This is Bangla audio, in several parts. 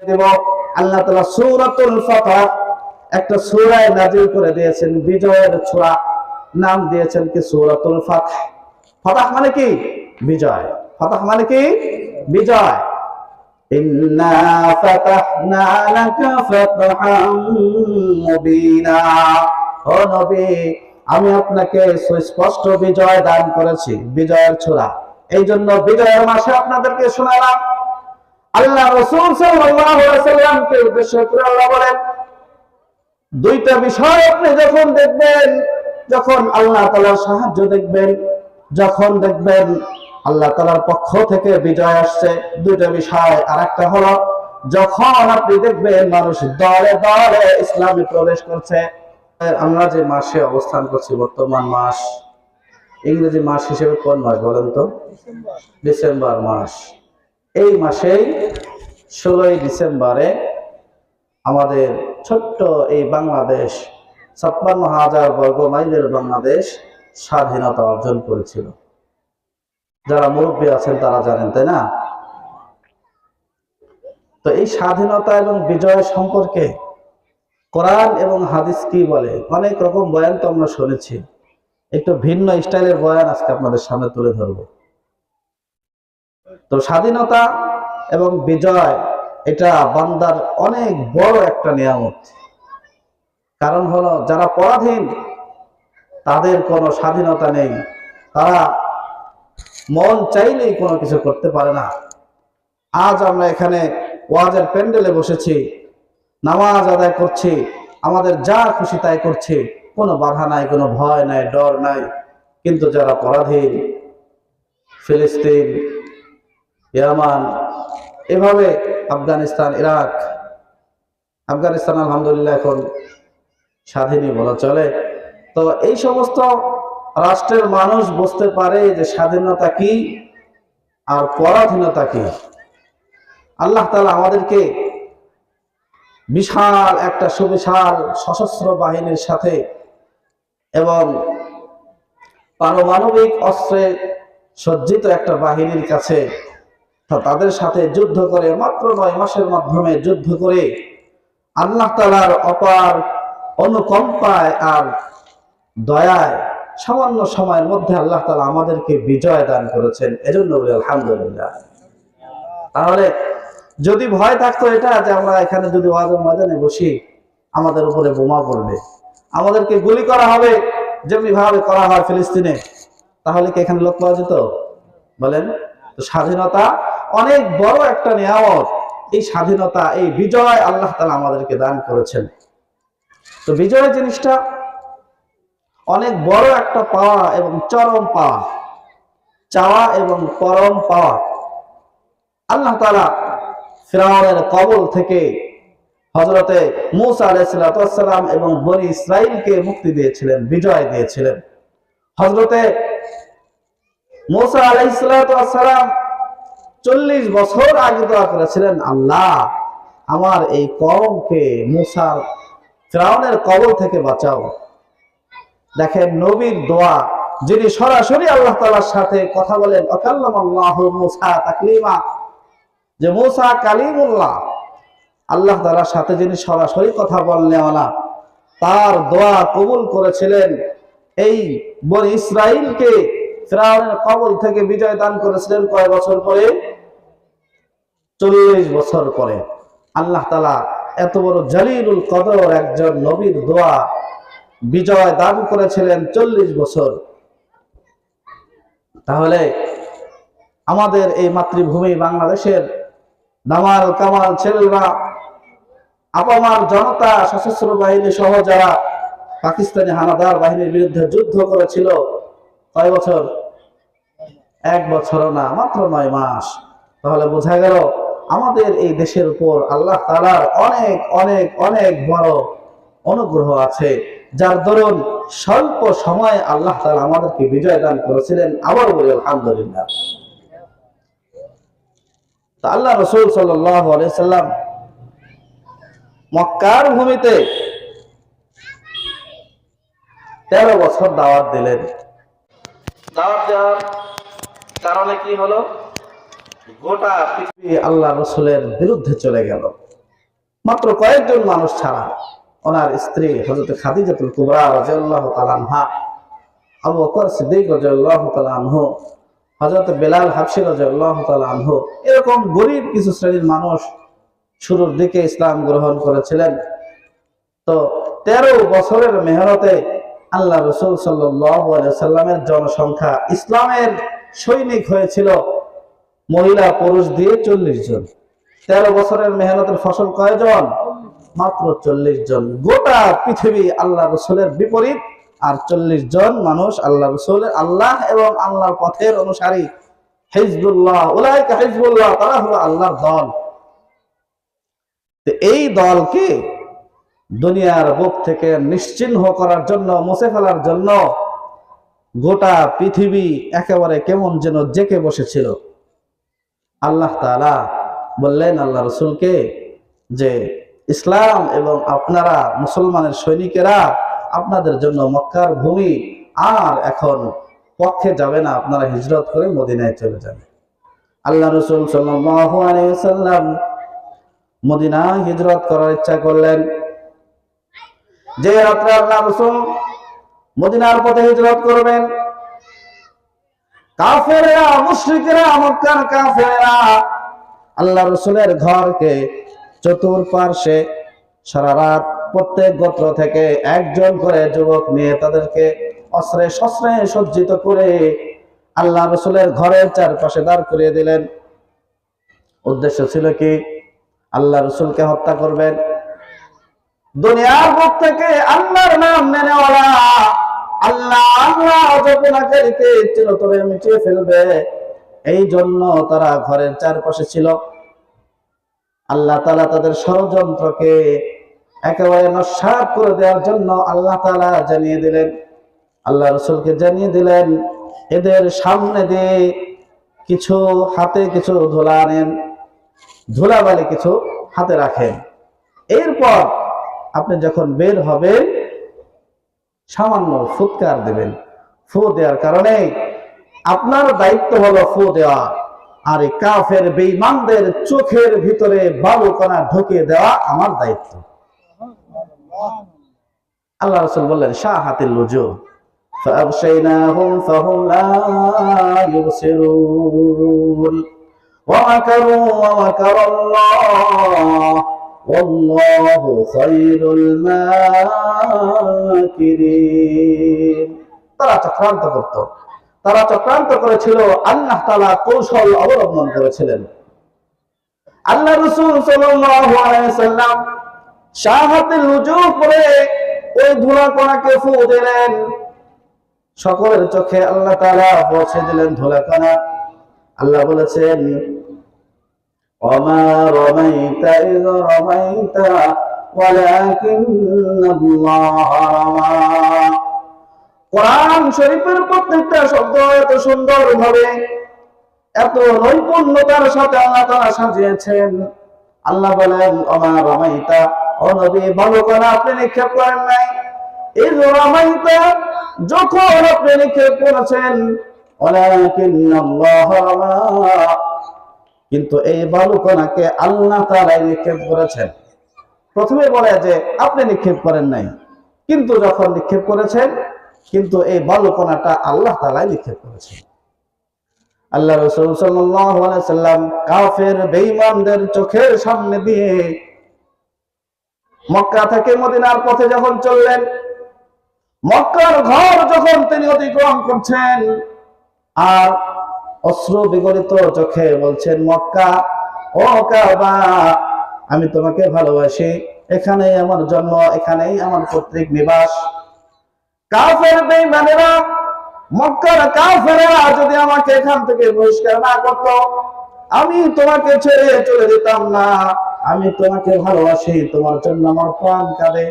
দেব। আল্লাহ তাআলা সূরাতুল ফাতহ একটা সূরা নাযিল করে দিয়েছেন, বিজয়ের সূরা, নাম দিয়েছেন কি সূরাতুল ফাতহ। ফাতহ মানে কি? বিজয়। ফাতহ মানে কি? বিজয়। ইন্না ফাতাহনা লাকা ফাতহাম মুবিনা। ও নবী, আমি আপনাকে সুস্পষ্ট বিজয় দান করেছি, বিজয়ের সূরা। এই জন্য বিজয়ের মাসে আপনাদেরকে শোনালাম। আল্লাহ রাসূল সাল্লাল্লাহু আলাইহি ওয়াসাল্লামকে উদ্দেশ্য করে আল্লাহ বলেন, দুইটা বিষয় আপনি যখন দেখবেন, যখন আল্লাহ তাআলার সাহায্য দেখবেন, যখন দেখবেন আল্লাহ তাআলার পক্ষ থেকে বিজয় আসছে, দুইটা বিষয়। আর একটা হলো যখন আপনি দেখবেন মানুষ দলে দলে ইসলামে প্রবেশ করছে। আমরা যে মাসে অবস্থান করছি, বর্তমান মাস, ইংরেজি মাস হিসেবে কোন মাস বলেন তো? ডিসেম্বর মাস। এই মাসেই 16 ডিসেম্বরে আমাদের ছোট্ট এই বাংলাদেশ, 56,000 বর্গ মাইলের বাংলাদেশ স্বাধীনতা অর্জন করেছিল। যারা মুরব্বী আছেন তারা জানেন, তাই না? তো এই স্বাধীনতা এবং বিজয় সম্পর্কে কোরআন এবং হাদিস কি বলে? অনেক রকম বয়ান তো আমরা শুনেছি, একটু ভিন্ন স্টাইলের বয়ান আজকে আপনাদের সামনে তুলে ধরব। তো স্বাধীনতা এবং বিজয় এটা বান্দার অনেক বড় একটা নিয়ামত। কারণ হলো যারা পরাধীন তাদের কোনো স্বাধীনতা নেই, তারা মন চাইলেই কোনো কিছু করতে পারে না। আজ আমরা এখানে ওয়াজের প্যান্ডেলে বসেছি, নামাজ আদায় করছি, আমাদের যা খুশি তাই করছি, কোনো বাধা নাই, কোনো ভয় নাই, ডর নাই। কিন্তু যারা পরাধীন, ফিলিস্তিন, ইয়ামান, এভাবে আফগানিস্তান, ইরাক, আফগানিস্তান আলহামদুলিল্লাহ এখন স্বাধীনই বলা চলে। তো এই সমস্ত রাষ্ট্রের মানুষ বুঝতে পারে যে স্বাধীনতা কি আর পরাধীনতা কি। আল্লাহ তাআলা আমাদেরকে বিশাল একটা সুবিশাল সশস্ত্র বাহিনীর সাথে এবং পারমাণবিক অস্ত্রে সজ্জিত একটা বাহিনীর কাছে, তাদের সাথে যুদ্ধ করে, মাত্র 9 মাসের মাধ্যমে যুদ্ধ করে আল্লাহ তাআলার অপার অনুকম্পায় আর দয়ায় সামান্য সময়ের মধ্যে আল্লাহ তাআলা আমাদেরকে বিজয় দান করেছেন। এজন্য বলি আলহামদুলিল্লাহ। তাহলে যদি ভয় থাকতো এটা যে আমরা এখানে যদি ওয়াজের ময়দানে বসি আমাদের উপরে বোমা পড়বে, আমাদেরকে গুলি করা হবে যেমনি ভাবে করা হয় ফিলিস্তিনে, তাহলে কি এখানে লোক পাওয়া যেত? বলেন। তো স্বাধীনতা অনেক বড় একটা নিয়ামত। এই স্বাধীনতা, এই বিজয় আল্লাহ তাআলা আমাদেরকে দান করেছেন। তো বিজয় জিনিসটা অনেক বড় একটা পাওয়া এবং চরম পাওয়া, চাওয়া এবং পরম পাওয়া। আল্লাহ তাআলা ফিরআউনের কবল থেকে হযরতে মূসা আলাইহিস সালাম এবং বনী ইসরাইলকে মুক্তি দিয়েছিলেন, বিজয় দিয়েছিলেন। হযরতে মূসা আলাইহিস সালাম 40 বছর আগে দোয়া করেছিলেন, আল্লাহ আমার এই কওমকে মূসার ফিরআউনের কবল থেকে বাঁচাও। দেখেন নবীর দোয়া, যিনি সরাসরি আল্লাহ তাআলার সাথে কথা বলেন, আকাল্লামাল্লাহু মূসা তাকলিমা, যে মূসা কালিমুল্লাহ, আল্লাহ তাআলার সাথে যিনি সরাসরি কথা বলনেওয়ালা, তার দোয়া কবুল করেছিলেন। এই বনী ইসরাইলকে ফিরআউনের কবল থেকে বিজয় দান করেছিলেন কয় বছর পরে? 40 বছর পরে। আল্লাহ তাআলা এত বড় জালিলুল কদর একজন নবীর দোয়া বিজয় দান করেছিলেন 40 বছর। তাহলে আমাদের এই মাতৃভূমি বাংলাদেশের দামাল কামাল ছেলেরা, আপামার জনতা, সশস্ত্র বাহিনী সহ যারা পাকিস্তানি হানাদার বাহিনীর বিরুদ্ধে যুদ্ধ করেছিল, কয় বছর? 1 বছরও না, মাত্র 9 মাস। তাহলে বোঝা গেল আমাদের এই দেশের উপর আল্লাহ তাআলার অনেক অনেক অনেক বড় অনুগ্রহ আছে, যার দরুন স্বল্প সময়ে আল্লাহ তাআলা আমাদেরকে বিজয় দান করেছিলেন। আবার বলি আলহামদুলিল্লাহ। তা আল্লাহ রাসূল সাল্লাল্লাহু আলাইহি সাল্লাম মক্কার ভূমিতে 13 বছর দাওয়াত দিলেন। দাওয়াত দেওয়ার কারণে কি হলো? গোটা পৃথিবী আল্লাহ রাসূলের বিরুদ্ধে চলে গেল। মাত্র কয়েকজন মানুষ ছাড়া, ওনার স্ত্রী হযরত খাদিজাতুল কুবরা রাদিয়াল্লাহু তাআলা আনহা, আবু বকর সিদ্দিক রাদিয়াল্লাহু তাআলা আনহু, হযরত বেলাল হাবশী রাদিয়াল্লাহু তাআলা আনহু, এরকম গরীব কিছু শ্রেণীর মানুষ শুরুর দিকে ইসলাম গ্রহণ করেছিলেন। তো 13 বছরের মেহনতে আল্লাহ রাসূল সাল্লাল্লাহু আলাইহি ওয়াসাল্লামের জনসংখ্যা, ইসলামের সৈনিক হয়েছিল মহিলা পুরুষ দিয়ে 40 জন। 13 বছরের মেহনতের ফসল কয়জন? মাত্র 40 জন। গোটা পৃথিবী আল্লাহ রাসূলের বিপরীত, আর 40 জন মানুষ আল্লাহ রাসূলের, আল্লাহ এবং আল্লাহর পথের অনুসারী। হিজবুল্লাহ, উলাইকা হিজবুল্লাহ, তারা হলো আল্লাহর দল। এই দলকে দুনিয়ার বুক থেকে নিশ্চিহ্ন করার জন্য, মুছে ফেলার জন্য গোটা পৃথিবী একেবারে কেমন যেন জেকে বসেছিল। আল্লাহ তাআলা বললেন আল্লাহ রাসূলকে যে ইসলাম এবং আপনারা মুসলমানের সৈনিকেরা, আপনাদের জন্য মক্কার ভূমি আর এখন পক্ষে যাবে না, আপনারা হিজরত করে মদিনায় চলে যাবেন। আল্লাহ রাসূল সাল্লাল্লাহু আলাইহি ওয়াসাল্লাম মদিনায় হিজরত করার ইচ্ছা করলেন। যে রাত্রে আল্লাহ রাসূল মদিনার পথে হিজরত করবেন, কাফেররা, মুশরিকরা, মক্কার কাফেররা আল্লাহ রাসূলের ঘরকে চতুর্পার্শ্বে সারা রাত প্রত্যেক গোত্র থেকে একজন করে যুবক নিয়ে তাদেরকে অস্ত্রে শস্ত্রে সজ্জিত করে আল্লাহ রাসূলের ঘরের চারপাশে দাঁড় করিয়ে দিলেন। উদ্দেশ্য ছিল কি? আল্লাহ রাসূলকে হত্যা করবেন। দুনিয়ার বুক থেকে আল্লাহর নাম মেনেওয়ালা, আল্লাহ যতনাকারীকে চিরতরে মিটিয়ে ফেলবে, এই জন্য তারা ঘরের চারপাশে ছিল। আল্লাহ তাআলা তাদের ষড়যন্ত্রকে একেবারে নস্যাৎ করে দেওয়ার জন্য আল্লাহ তাআলা জানিয়ে দিলেন, আল্লাহ রাসূলকে জানিয়ে দিলেন, এদের সামনে দিয়ে কিছু হাতে কিছু ধুলা আনেন, ধুলাবালি কিছু হাতে রাখেন। এরপর আপনি যখন বের হবেন সামান্য ফুৎকার দেবেন। ফু দেওয়ার কারণে আপনার দায়িত্ব হলো ফু দেওয়া, আর এই কাফের বেঈমানদের চোখের ভিতরে বালুকণা ঢুকিয়ে দেওয়া আমার দায়িত্ব। আল্লাহ রাসূল বললেন শাহাতিল ওজুহ ফাআবশাইনাহুম ফাহুম লা ইউবসিরুন ওয়া মাকারু ওয়া মাকারাল্লাহ ওয়াল্লাহু খায়রুল মাকিরিন। তারা চক্রান্ত করত, তারা চক্রান্ত করেছিল, আল্লাহ তাআলা কৌশল অবলম্বন করেছিলেন। আল্লাহ রাসূল সাল্লাল্লাহু আলাইহি ওয়াসাল্লাম শাহাতিল ওজুহ করে ওই ধুলা কণাকে ফু দিলেন। সকলের চোখে আল্লাহ তাআলা পৌঁছে দিলেন ধুলা কণা। আল্লাহ বলেছেন ওয়ামা রামাইতা ইয রামাইতা ওয়ালাকিন্নাল্লাহ রামা। কোরআন শরীফের প্রত্যেকটা শব্দ এত সুন্দরভাবে, এত নৈপুণ্যতার সাথে আল্লাহ তাআলা সাজিয়েছেন। আল্লাহ বলেন ওমা রামাইতা, ও নবী বালুকণা আপনি নিক্ষেপ করেন নাই, ইয রামাইতা যখন আপনি নিক্ষেপ করেছেন, ওয়ালাকিন্নাল্লাহ রামা কিন্তু এই বালুকণাকে আল্লাহ তাআলা নিক্ষেপ করেছেন। প্রথমে বলে যে আপনি নিক্ষেপ করেন নাই, কিন্তু যখন নিক্ষেপ করেছেন, কিন্তু এই বালুকণাটা আল্লাহ তাআলা নিক্ষেপ করেছেন। আল্লাহ রাসূল সাল্লাল্লাহু আলাইহি ওয়াসাল্লাম কাফের বেঈমানদের চোখের সামনে দিয়ে মক্কা থেকে মদিনার পথে যখন চললেন, মক্কার ঘর যখন তিনি অতিক্রম করছেন, আর অশ্রু বিগলিত চোখে বলছেন মক্কা, ও কাবা আমি তোমাকে ভালোবাসি, এখানেই আমার জন্ম, এখানেই আমার পৈতৃক নিবাস। কাফের বেঈমানেরা, মক্কার কাফেররা যদি আমাকে এখান থেকে বহিষ্কার না করত, আমি তোমাকে ছেড়ে চলে যেতাম না। আমি তোমাকে ভালোবাসি, তোমার জন্য আমার প্রাণ কাঁদে,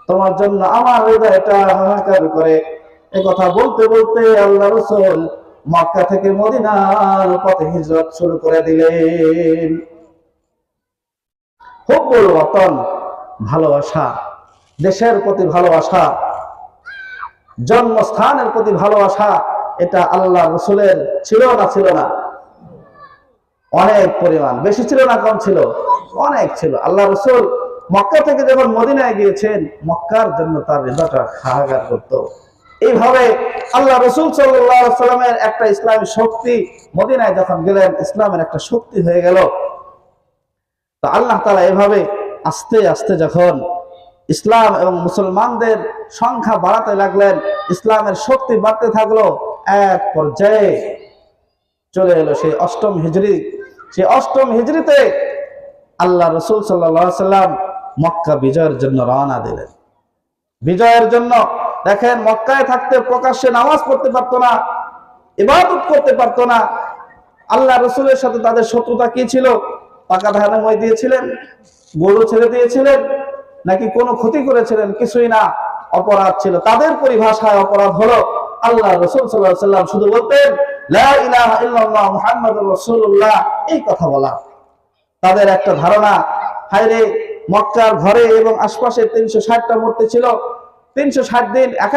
তোমার জন্য আমার হৃদয়টা হাহাকার করে। এই কথা বলতে বলতে আল্লাহ রাসূল মক্কা থেকে মদিনার পথে হিজরত শুরু করে দিলেন। হুব্বুল ওয়াতন, ভালোবাসা, দেশের প্রতি ভালোবাসা, জন্মস্থানের প্রতি ভালোবাসা, এটা আল্লাহ রাসূলের ছিল না? ছিল না? অনেক পরিমাণ, বেশি ছিল না কম ছিল? অনেক ছিল। আল্লাহ রাসূল মক্কা থেকে যখন মদিনায় গিয়েছেন, মক্কার জন্য তার হৃদয়টা হাহাকার করত। এইভাবে আল্লাহ রাসূল সাল্লাল্লাহু আলাইহি সাল্লামের একটা ইসলামী শক্তি মদিনায় যখন গেলেন, ইসলামের একটা শক্তি হয়ে গেল। তো আল্লাহ তাআলা এভাবে আস্তে আস্তে যখন ইসলাম এবং মুসলমানদের সংখ্যা বাড়াতে লাগলেন, ইসলামের শক্তি বাড়তে থাকলো, এক পর্যায়ে চলে এলো সেই অষ্টম হিজরি। সেই অষ্টম হিজরিতে আল্লাহ রাসূল সাল্লাল্লাহু আলাইহি সাল্লাম মক্কা বিজয়ের জন্য রওনা দিলেন। বিজয়ের জন্য দেখেন, মক্কায় থাকতে প্রকাশ্যে নামাজ পড়তে পারতো না, ইবাদত করতে পারতো না। আল্লাহ রাসূলের সাথে তাদের শত্রুতা কি ছিল? পাকা ধানে মই দিয়েছিলেন, গরু ছেড়ে দিয়েছিলেন, নাকি কোনো ক্ষতি করেছিলেন? কিছুই না, অপরাধ ছিল। তাদের পরিভাষায় অপরাধ হলো আল্লাহ রাসূল সাল্লাল্লাহু আলাইহি সাল্লাম শুধু বলতেন লা ইলাহা ইল্লাল্লাহ মুহাম্মাদুর রাসূলুল্লাহ, এই কথা বলা। তাদের একটা ধারণা, হায়রে মক্কার ঘরে এবং আশপাশে 360টা মূর্তি ছিল। 360 দিন এক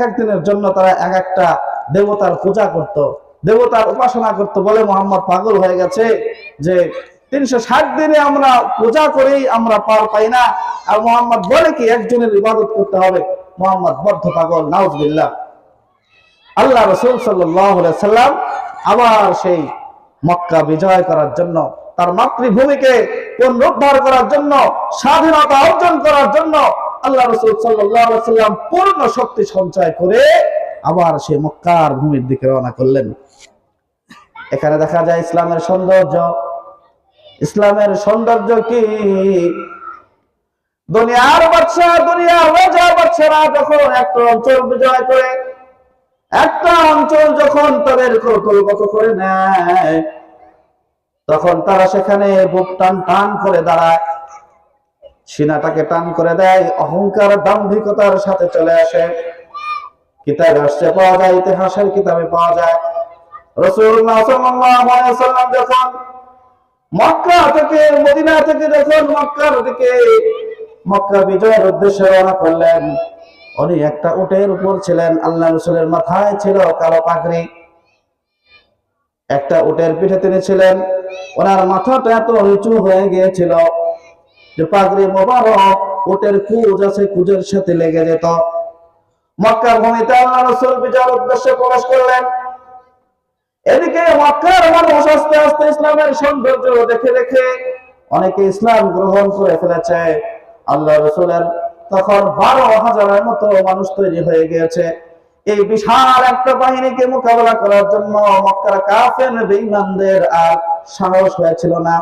এক দিনের জন্য তারা এক একটা দেবতার পূজা করত, দেবতার উপাসনা করত। বলে মুহাম্মদ পাগল হয়ে গেছে যে 360 দিনে আমরা পূজা করেই আমরা পার পাই না, আর মুহাম্মদ বলে কি একজনের ইবাদত করতে হবে? মুহাম্মদ বদ্ধ পাগল, নাউজুবিল্লাহ। আল্লাহ রাসূল সাল্লাল্লাহু আলাইহি সাল্লাম আবার সেই মক্কা বিজয় করার জন্য, তার মাতৃভূমিকে পুনরুদ্ধার করার জন্য, স্বাধীনতা অর্জন করার জন্য আল্লাহ রাসূল সাল্লাল্লাহু আলাইহি সাল্লাম পূর্ণ শক্তি সঞ্চয় করে আবার সেই মক্কার ভূমির দিকে রওনা করলেন। এখানে দেখা যায় ইসলামের সৌন্দর্য। ইসলামের সৌন্দর্য কি? দুনিয়ার বাদশা, দুনিয়ার রাজা বাদশারা যখন একটা অঞ্চল বিজয় করে, একটা অঞ্চল যখন তাদের কৌতলগত করে নেয়, তখন তারা সেখানে বুক টান টান করে দাঁড়ায়, সিনাটাকে টান করে দেয়, অহংকার দাম্ভিকতার সাথে চলে আসে। কিতাবে আসছে, পাওয়া যায়, ইতিহাসের কিতাবে পাওয়া যায়, রাসূলুল্লাহ সাল্লাল্লাহু আলাইহি ওয়াসাল্লাম যখন মক্কা থেকে, মদিনা থেকে যখন মক্কার দিকে, মক্কা বিজয়ের উদ্দেশ্যে রওনা করলেন, উনি একটা উটের উপর ছিলেন। আল্লাহ রাসূলের মাথায় ছিল কালো পাগড়ি, একটা উটের পিঠে তিনি ছিলেন। ওনার মাথাটা এত নিচু হয়ে গিয়েছিল যে পাগড়ি মোবারক উটের কুজ আছে, কুজের সাথে লেগে যেত। মক্কা ভূমিতে আল্লাহ রাসূল বিজয়ের উদ্দেশ্যে প্রবেশ করলেন। এদিকে মক্কার মানুষ আস্তে আস্তে ইসলামের সৌন্দর্য দেখে দেখে অনেকে ইসলাম গ্রহণ করে ফেলেছে। আল্লাহ রাসূলের তখন 12,000-এর মতো মানুষ তৈরি হয়ে গিয়েছে। এই বিশাল একটা বাহিনীকে মোকাবেলা করার জন্য মক্কার কাফের বেঈমানদের আর সাহস হয়েছিল না।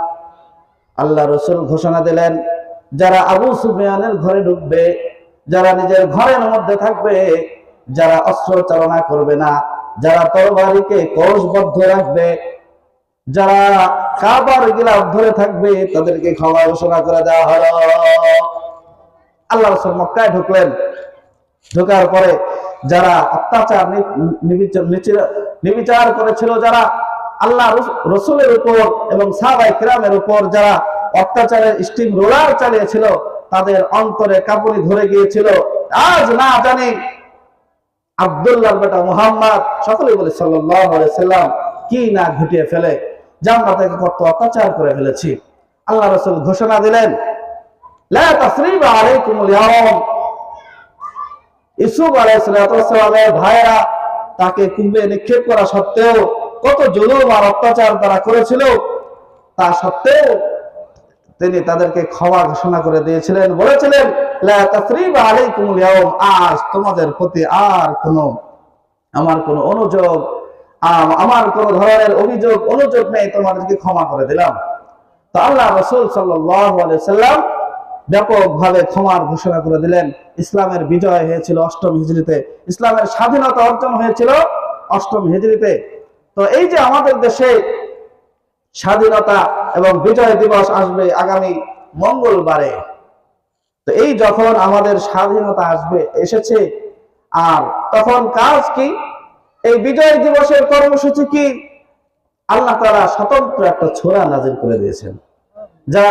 আল্লাহ রাসূল ঘোষণা দিলেন, যারা আবু সুফিয়ানের ঘরে ঢুকবে, যারা নিজের ঘরের মধ্যে থাকবে, যারা অস্ত্র চালনা করবে না, যারা তরবারিকে কলসবদ্ধ রাখবে, যারা কাবার গিলাফ ধরে থাকবে, তাদেরকে ক্ষমা ঘোষণা করে দেওয়া হলো। আল্লাহ রাসূল মক্কায় ঢুকলেন। ঢোকার পরে যারা অত্যাচার নির্বিচার করেছিল, যারা আল্লাহ রাসূলের উপর এবং সাহাবায়ে কিরামের উপর যারা অত্যাচারের স্টিম রোলার চালিয়েছিল, তাদের অন্তরে কাঁপুনি ধরে গিয়েছিল। আজ না জানি আব্দুল্লাহর বেটা মুহাম্মদ, সকলেই বলে সাল্লাল্লাহু আলাইহি সাল্লাম, কি না ঘটিয়ে ফেলে, যে আমরা তাকে কত অত্যাচার করে ফেলেছি। আল্লাহ রাসূল ঘোষণা দিলেন, লা তাসরিবা আলাইকুমুল ইয়াওম। ইউসুফ আলাইহিস সালামের ভাইরা তাকে কুম্ভে নিক্ষেপ করা সত্ত্বেও, কত জুলুম আর অত্যাচার তারা করেছিল, তা সত্ত্বেও তিনি তাদেরকে ক্ষমা ঘোষণা করে দিয়েছিলেন। বলেছিলেন, লা তাসরিবা আলাইকুমুল ইয়াওম, আজ তোমাদের প্রতি আর আমার কোনো অনুযোগ, আমার কোন ধরনের অভিযোগ অনুযোগ নেই, তোমাদেরকে ক্ষমা করে দিলাম। তো আল্লাহ রাসূল সাল্লাল্লাহু আলাইহি সাল্লাম ব্যাপকভাবে ক্ষমার ঘোষণা করে দিলেন। ইসলামের বিজয় হয়েছিল অষ্টম হিজরিতে, ইসলামের স্বাধীনতা অর্জন হয়েছিল অষ্টম হিজরিতে। তো এই যে আমাদের দেশে স্বাধীনতা এবং বিজয় দিবস আসবে আগামী মঙ্গলবারে, তো এই যখন আমাদের স্বাধীনতা এসেছে, আর তখন কাজ কি? এই বিজয় দিবসের কর্মসূচি কি? আল্লাহ তাআলা স্বতন্ত্র একটা সূরা নাযিল করে দিয়েছেন, যা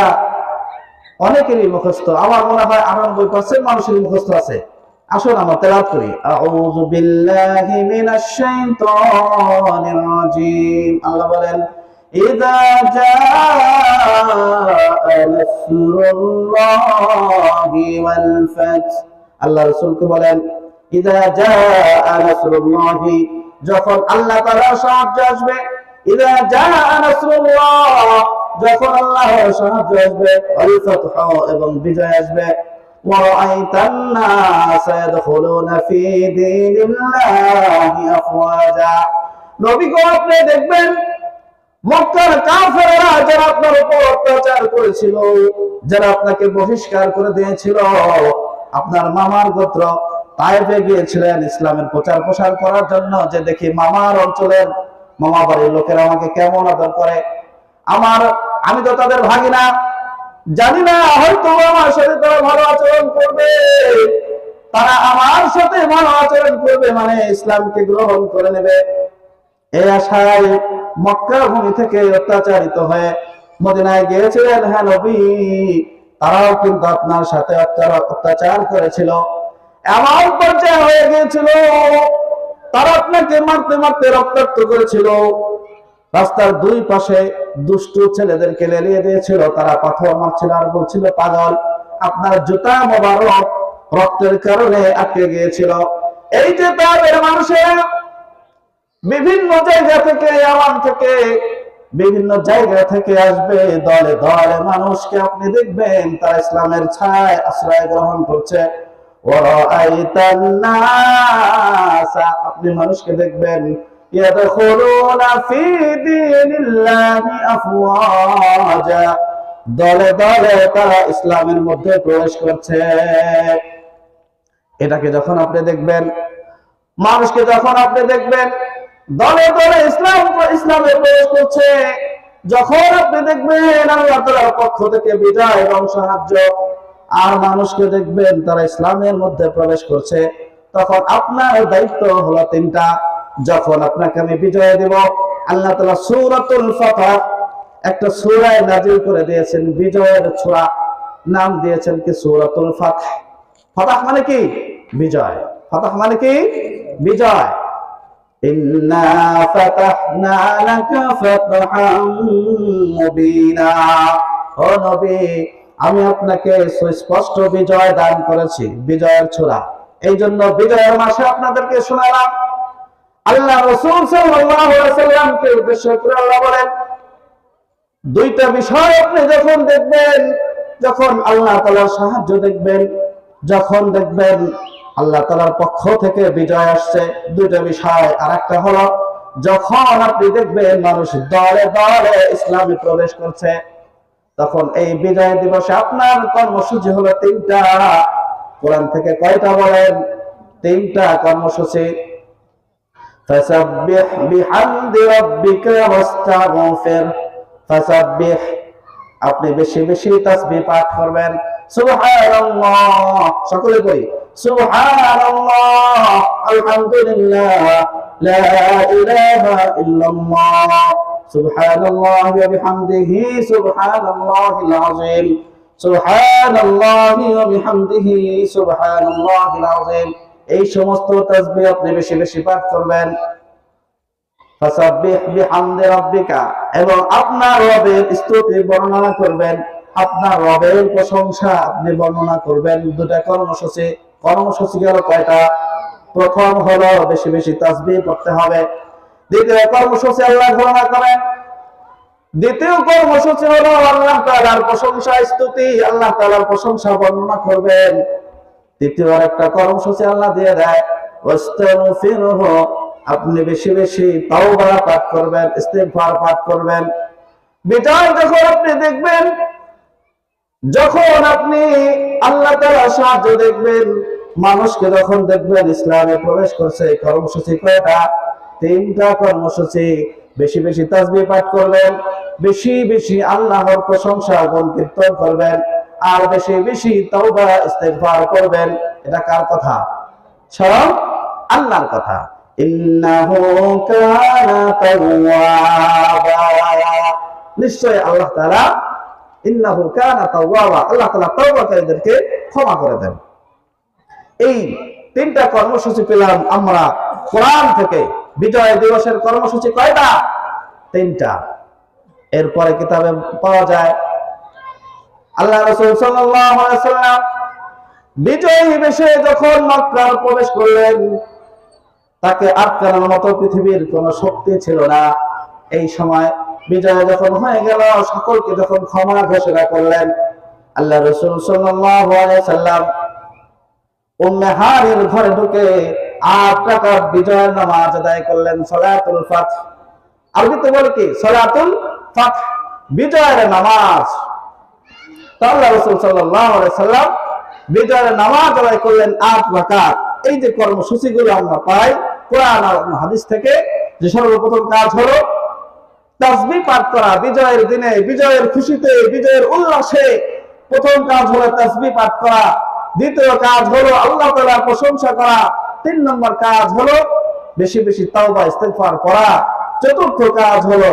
অনেকেরই মুখস্থ। আমার মনে হয় 98% মানুষের মুখস্থ আছে। আসুন আমরা তেলাওয়াত করি। আউযু বিল্লাহি মিনাশ শাইতানির রাজীম। আল্লাহ বলেন, ইযা জাআ নাসরুল্লাহি ওয়াল ফাত। আল্লাহ রাসূলকে বলেন ইযা জাআ নাসরুল্লাহি, যখন আল্লাহ তাআলার সাহায্য আসবে, ইযা জাআ নাসরুল্লাহ, যখন আল্লাহর সাহায্য আসবে, ওয়াল ফাতহু, এবং বিজয় আসবে, ওয়া রাআইতান নাস ইয়াদখুলুনা ফি দীনিল্লাহি আফওয়াজা। নবী গো, আপনি দেখবেন মক্কার কাফেররা যারা আপনার উপর অত্যাচার করেছিল, যারা আপনাকে বহিষ্কার করে দিয়েছিল, আপনার মামার গোত্র তায়েফে গিয়েছিলেন ইসলামের প্রচার প্রসার করার জন্য, যে দেখি মামার অঞ্চলের মামা বাড়ির লোকেরা আমাকে কেমন আদর করে, আমি তো তাদের ভাগিনা, জানি না হয়তো আমার সাথে তারা ভালো আচরণ করবে, তারা আমার সাথে ভালো আচরণ করবে মানে ইসলামকে গ্রহণ করে নেবে। এই আশায় মক্কা ভূমি থেকে অত্যাচারিত হয়ে মদিনায় গিয়েছিলেন। হ্যাঁ নবী, তারাও কিন্তু আপনার সাথে অত্যাচার করেছিল, এমন পর্যায়ে হয়ে গিয়েছিল তারা আপনাকে মারতে মারতে রক্তাক্ত করেছিল। রাস্তার দুই পাশে দুষ্টু ছেলেদেরকে লেলিয়ে দিয়েছিল, তারা পাথর মারছিল আর বলছিল পাগল। আপনার জুতা মোবারক রক্তের কারণে আটকে গিয়েছিল। এই যে তাদের মানুষেরা বিভিন্ন জায়গা থেকে, ইয়ামান থেকে, বিভিন্ন জায়গা থেকে আসবে দলে দলে, মানুষকে আপনি দেখবেন তারা ইসলামের ছায় আশ্রয় গ্রহণ করছে। ওয়ারাআইতান নাস, আপনি মানুষকে দেখবেন ইয়াদখুলুনা ফি দীনিল্লাহি আফওয়াজা, দলে দলে তারা ইসলামের মধ্যে প্রবেশ করছে। এটাকে যখন আপনি দেখবেন, মানুষকে যখন আপনি দেখবেন দলে দলে ইসলামে প্রবেশ করছে, যখন আপনি দেখবেন আল্লাহ তাআলার পক্ষ থেকে বিজয় এবং সাহায্য, আর মানুষকে দেখবেন তারা ইসলামের মধ্যে প্রবেশ করছে, তখন আপনার দায়িত্ব হলো তিনটা। যখন আপনাকে আমি বিজয় দেব, আল্লাহ তাআলা সূরাতুল ফাতহ একটা সূরা নাযিল করে দিয়েছেন, বিজয়ের সূরা, নাম দিয়েছেন কি সূরাতুল ফাতহ। ফাতহ মানে কি? বিজয়। ফাতহ মানে কি? বিজয়। ইন্না ফাতাহনা লাকা ফাতহাম মুবিনা, ও নবী আমি আপনাকে সুস্পষ্ট বিজয় দান করেছি, বিজয়ের সূরা। এই জন্য বিজয়ের মাসে আপনাদেরকে শোনালাম। আল্লাহ রাসূল সাল্লাল্লাহু আলাইহি ওয়াসাল্লামকে উদ্দেশ্য করে আল্লাহ বলেন, দুইটা বিষয় আপনি যখন দেখবেন, যখন আল্লাহ তাআলার সাহায্য দেখবেন, যখন দেখবেন আল্লাহ তাআলার পক্ষ থেকে বিজয় আসছে, দুইটা বিষয়। আর একটা হলো যখন আপনি দেখবেন মানুষ দলে দলে ইসলামে প্রবেশ করছে, তখন এই বিজয় দিবসে আপনার কর্মসূচি হলো তিনটা। কোরআন থেকে কয়টা বলেন? তিনটা কর্মসূচি। ফাসাব্বিহ বিহামদি রাব্বিকা ওয়াস্তাগফির। ফাসাব্বিহ, আপনি বেশি বেশি তাসবিহ পাঠ করবেন। সুবহানাল্লাহ, সকলে করি সুবহানাল্লাহ, আলহামদুলিল্লাহ, লা ইলাহা ইল্লাল্লাহ, সুবহানাল্লাহি ওয়া বিহামদিহি, সুবহানাল্লাহিল আযীম, সুবহানাল্লাহি ওয়া বিহামদিহি, সুবহানাল্লাহিল আযীম। এই সমস্ত তাসবিহ আপনি বেশি বেশি পাঠ করবেন। ফাসাব্বিহ বিহামদি রাব্বিকা, এবং আপনার রবের স্তুতি বর্ণনা করবেন, আপনার রবের প্রশংসা আপনি বর্ণনা করবেন। দুটা কর্মসূচি। কর্মসূচি গেল কয়টা? প্রথম হলো বেশি বেশি তাসবিহ পড়তে হবে। দ্বিতীয় কর্মসূচি আল্লাহ ঘোষণা করেন। দ্বিতীয় কর্মসূচি হলো আল্লাহ তাআলার প্রশংসা, স্তুতি, আল্লাহ তাআলার প্রশংসা বর্ণনা করবেন। তৃতীয় একটা কর্মসূচি আল্লাহ দিয়ে দেয়, ওয়াস্তাগফিরহু, আপনি বেশি বেশি তাওবা পাঠ করবেন, ইস্তিগফার পাঠ করবেন। বিজয় যখন আপনি দেখবেন, যখন আপনি আল্লাহ তাআলার সাহায্য দেখবেন, মানুষকে যখন দেখবেন ইসলামে প্রবেশ করছে, কর্মসূচি কয়টা? তিনটা কর্মসূচি। বেশি বেশি তাসবিহ পাঠ করবেন, বেশি বেশি আল্লাহর প্রশংসা গান কীর্তন করবেন, আর বেশি বেশি তাওবা ইস্তিগফার করবেন। এটা কার কথা? স্বয়ং আল্লাহর কথা। ইন্নাহু কানা তাওয়াবা, নিশ্চয় আল্লাহ তাআলা, ইন্নাহু কানা তাওয়াবা, আল্লাহ তাআলা তওবাকারীদেরকে ক্ষমা করে দেন। এই তিনটা কর্মসূচি পেলাম আমরা কোরআন থেকে। বিজয় দিবসের কর্মসূচি কয়টা? তিনটা। এরপরে কিতাবে পাওয়া যায় আল্লাহ রাসূল সাল্লাল্লাহু আলাইহি ওয়াসাল্লাম বিজয়ী বেশে যখন মক্কায় প্রবেশ করলেন, তাকে আটকানোর মতো পৃথিবীর কোন শক্তি ছিল না। এই সময় বিজয় যখন হয়ে গেল, সকলকে যখন ক্ষমা ঘোষণা করলেন, আল্লাহ রাসূল সাল্লাল্লাহু আলাইহি ওয়াসাল্লাম উম্মে হানির ঘরে ঢুকে 8 রাকাত বিজয়ের নামাজ আদায় করলেন, সালাতুল ফাতহ। আরবিতে বলে কি? সালাতুল ফাতহ, বিজয়ের নামাজ। আল্লাহ রাসূল সাল্লাল্লাহু আলাইহি ওয়াসাল্লাম বিজয়ের নামাজ আদায় করলেন 8 রাকাত। এই যে কর্মসূচিগুলো আমরা পাই কোরআন আর হাদিস থেকে, যে সর্বপ্রথম কাজ হলো তাসবিহ পাঠ করা। বিজয়ের দিনে, বিজয়ের খুশিতে, বিজয়ের উল্লাসে প্রথম কাজ হলো তাসবিহ পাঠ করা। দ্বিতীয় কাজ হলো আল্লাহ তাআলার প্রশংসা করা। 3 নম্বর কাজ হলো বেশি বেশি তাওবা ইস্তিগফার করা। চতুর্থ কাজ হলো